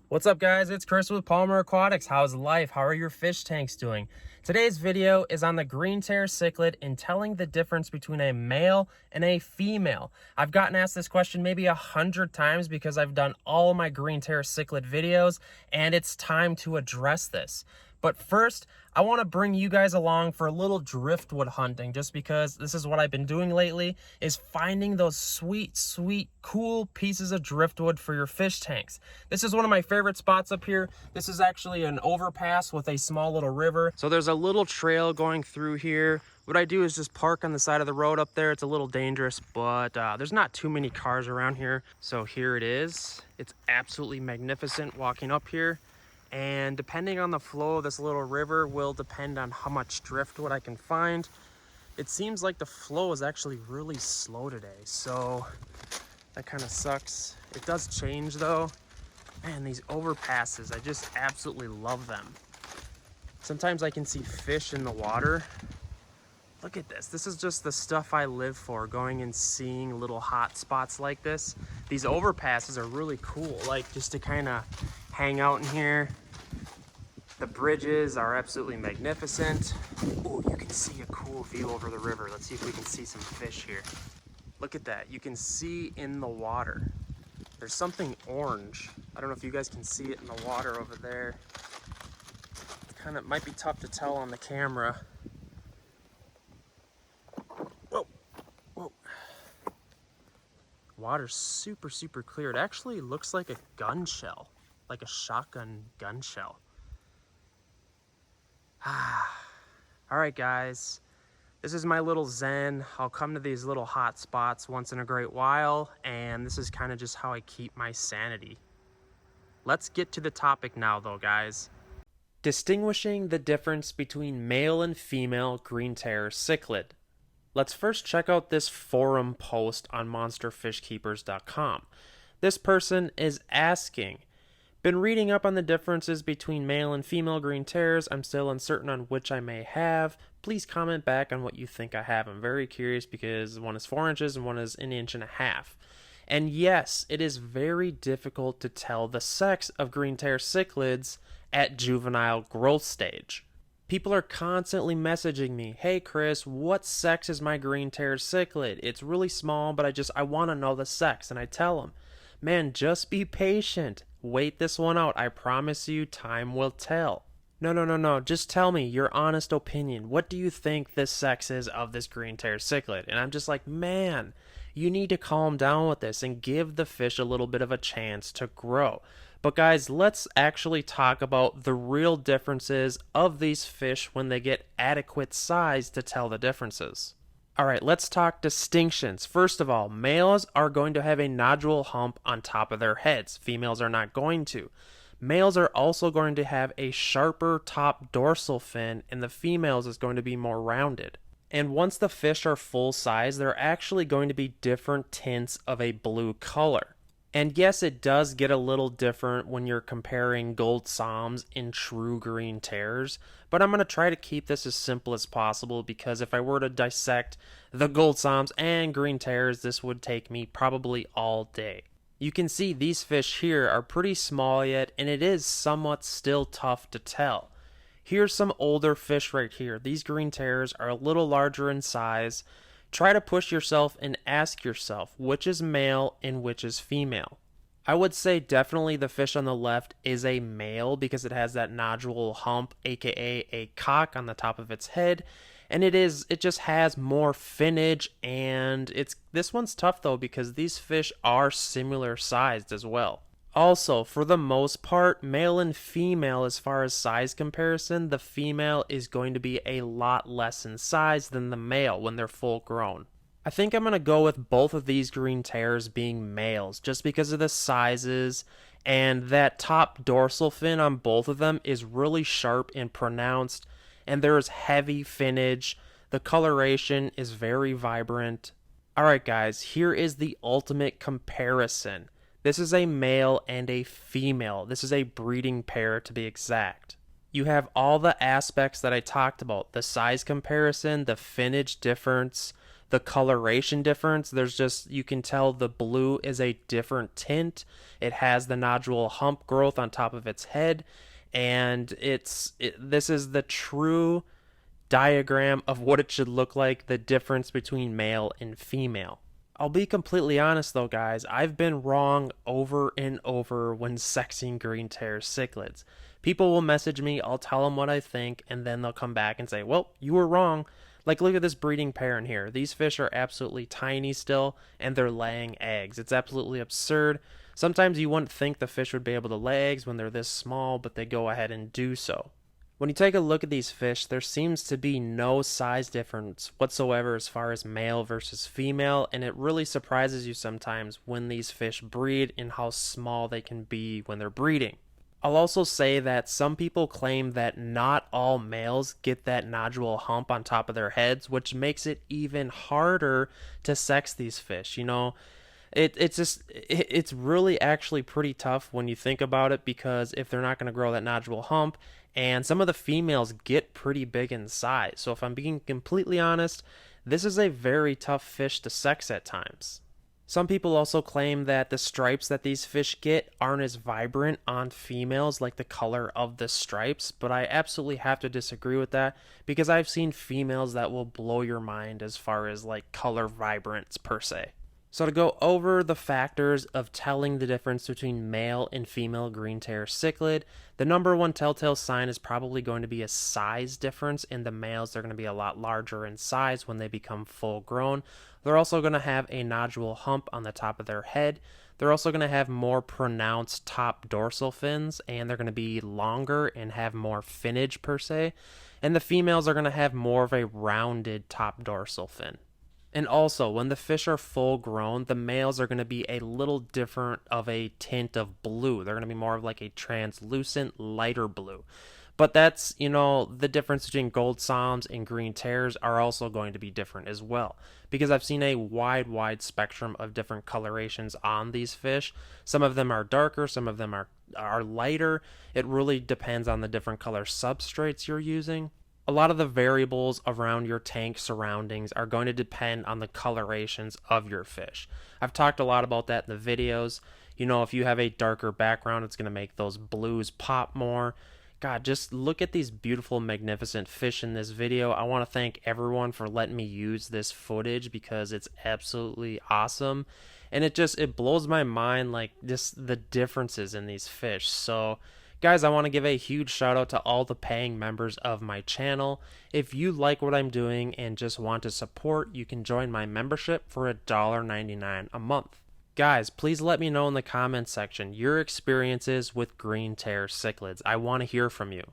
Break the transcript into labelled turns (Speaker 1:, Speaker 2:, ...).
Speaker 1: What's up, guys? It's Chris with Palmer Aquatics. How's life? How are your fish tanks doing? Today's video is on the Green Terror Cichlid and telling the difference between a male and a female. I've gotten asked this question maybe 100 times because I've done all of my Green Terror Cichlid videos, and it's time to address this. But first, I want to bring you guys along for a little driftwood hunting, just because this is what I've been doing lately, is finding those sweet, cool pieces of driftwood for your fish tanks. This is one of my favorite spots up here. This is actually an overpass with a small little river. So there's a little trail going through here. What I do is just park on the side of the road up there. It's a little dangerous, but there's not too many cars around here. So here it is. It's absolutely magnificent walking up here. And depending on the flow of this little river will depend on how much driftwood I can find. It seems like the flow is actually really slow today, so that kind of sucks. It does change though. Man, these overpasses, I just absolutely love them. Sometimes I can see fish in the water. Look at this. This is just the stuff I live for, going and seeing little hot spots like this. These overpasses are really cool, like just to kind of hang out in here. The bridges are absolutely magnificent. Oh, you can see a cool view over the river. Let's see if we can see some fish here. Look at that. You can see in the water. There's something orange. I don't know if you guys can see it in the water over there. It kind of might be tough to tell on the camera. Whoa. Water's super clear. It actually looks like a gun shell, like a shotgun gun shell. All right, guys, this is my little zen. I'll come to these little hot spots once in a great while, and this is kind of just how I keep my sanity. Let's get to the topic now, though, guys. Distinguishing the difference between male and female Green Terror Cichlid. Let's first check out this forum post on monsterfishkeepers.com. This person is asking, been reading up on the differences between male and female green terrors. I'm still uncertain on which I may have. Please comment back on what you think I have. I'm very curious because one is 4 inches and one is 1.5 inches. And yes, it is very difficult to tell the sex of green terror cichlids at juvenile growth stage. People are constantly messaging me, hey Chris, what sex is my green terror cichlid? It's really small, but I want to know the sex. And I tell them, man, just be patient. Wait this one out. I promise you, time will tell. No. Just tell me your honest opinion. What do you think this sex is of this green terror cichlid? And I'm just like, man, you need to calm down with this and give the fish a little bit of a chance to grow. But guys, let's actually talk about the real differences of these fish when they get adequate size to tell the differences. Alright, let's talk distinctions. First of all, males are going to have a nodule hump on top of their heads. Females are not going to. Males are also going to have a sharper top dorsal fin, and the females is going to be more rounded. And once the fish are full size, they're actually going to be different tints of a blue color. And yes, it does get a little different when you're comparing gold psalms and true green terrors, but I'm going to try to keep this as simple as possible because if I were to dissect the gold psalms and green terrors, this would take me probably all day. You can see these fish here are pretty small yet, and it is somewhat still tough to tell. Here's some older fish right here. These green terrors are a little larger in size. Try to push yourself and ask yourself which is male and which is female. I would say definitely the fish on the left is a male because it has that nodule hump, aka a cock on the top of its head, and it just has more finnage, and this one's tough though because these fish are similar sized as well. Also, for the most part, male and female, as far as size comparison, the female is going to be a lot less in size than the male when they're full grown. I think I'm going to go with both of these green terrors being males, just because of the sizes, and that top dorsal fin on both of them is really sharp and pronounced, and there is heavy finnage. The coloration is very vibrant. Alright guys, here is the ultimate comparison. This is a male and a female. This is a breeding pair to be exact. You have all the aspects that I talked about. The size comparison, the finnage difference, the coloration difference. There's just, you can tell the blue is a different tint. It has the nodule hump growth on top of its head, and this is the true diagram of what it should look like, the difference between male and female. I'll be completely honest though, guys, I've been wrong over and over when sexing green terror cichlids. People will message me, I'll tell them what I think, and then they'll come back and say, well, you were wrong. Like, look at this breeding pair in here. These fish are absolutely tiny still, and they're laying eggs. It's absolutely absurd. Sometimes you wouldn't think the fish would be able to lay eggs when they're this small, but they go ahead and do so. When you take a look at these fish, there seems to be no size difference whatsoever as far as male versus female, and it really surprises you sometimes when these fish breed and how small they can be when they're breeding. I'll also say that some people claim that not all males get that nodule hump on top of their heads, which makes it even harder to sex these fish. You know, it's really actually pretty tough when you think about it, because if they're not going to grow that nodule hump, and some of the females get pretty big in size. So if I'm being completely honest, this is a very tough fish to sex at times. Some people also claim that the stripes that these fish get aren't as vibrant on females, like the color of the stripes, but I absolutely have to disagree with that, because I've seen females that will blow your mind as far as like color vibrance per se. So to go over the factors of telling the difference between male and female green terror cichlid, the number one telltale sign is probably going to be a size difference. In the males, they're going to be a lot larger in size when they become full grown. They're also going to have a nodule hump on the top of their head. They're also going to have more pronounced top dorsal fins, and they're going to be longer and have more finnage per se. And the females are going to have more of a rounded top dorsal fin. And also, when the fish are full grown, the males are going to be a little different of a tint of blue. They're going to be more of like a translucent, lighter blue. But that's, you know, the difference between gold psalms and green terrors are also going to be different as well. Because I've seen a wide spectrum of different colorations on these fish. Some of them are darker, some of them are lighter. It really depends on the different color substrates you're using. A lot of the variables around your tank surroundings are going to depend on the colorations of your fish. I've talked a lot about that in the videos. You know, if you have a darker background, it's going to make those blues pop more. God, just look at these beautiful, magnificent fish in this video. I want to thank everyone for letting me use this footage, because it's absolutely awesome. And it blows my mind, like, just the differences in these fish. So guys, I want to give a huge shout out to all the paying members of my channel. If you like what I'm doing and just want to support, you can join my membership for $1.99 a month. Guys, please let me know in the comments section your experiences with green terror cichlids. I want to hear from you.